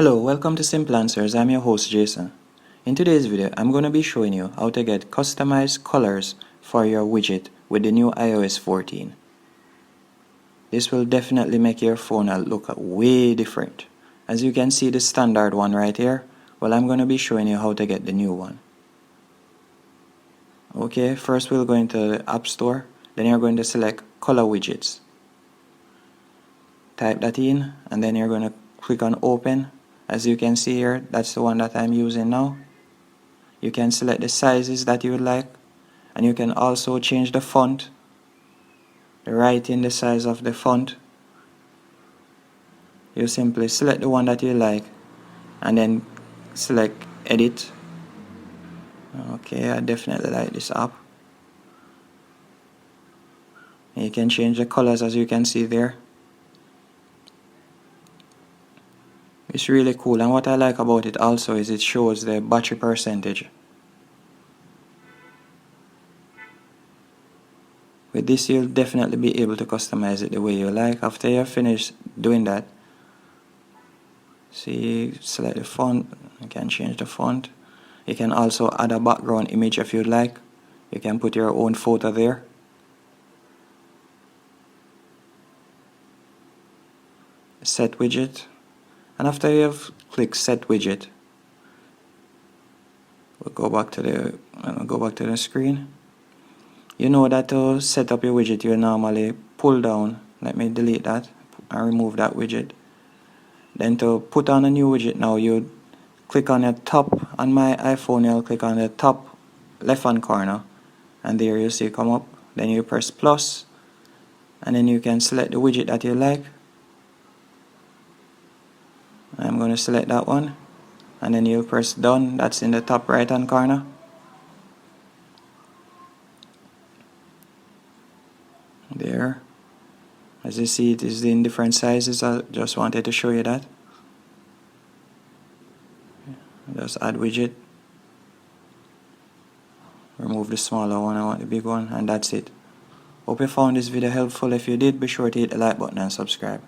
Hello, welcome to Simple Answers. I'm your host Jason. In today's video, I'm going to be showing you how to get customized colors for your widget with the new iOS 14. This will definitely make your phone look way different. As you can see the standard one right here, well, I'm going to be showing you how to get the new one. Okay, first we'll go into the App Store, then you're going to select Color Widgets. Type that in and then you're going to click on Open. As you can see here, that's the one that I'm using now. You can select the sizes that you would like, and you can also change the font, the writing, the size of the font. You simply select the one that you like and then select Edit. Okay, I definitely like this app. And you can change the colors as you can see there. It's really cool, and what I like about it also is it shows the battery percentage. With this you'll definitely be able to customize it the way you like. After you're finished doing that, see, select the font, you can change the font. You can also add a background image if you'd like. You can put your own photo there. Set widget, and after you have clicked set widget, we'll go back to the screen. You know that to set up your widget you normally pull down. Let me delete that and remove that widget. Then to put on a new widget now, you click on the top. On my iPhone you'll click on the top left hand corner and there you see come up. Then you press plus and then you can select the widget that you like. I'm going to select that one and then you press done. That's in the top right hand corner. There, as you see, it is in different sizes. I just wanted to show you that. Just add widget, remove the smaller one, I want the big one, and that's it. Hope you found this video helpful. If you did, be sure to hit the like button and subscribe.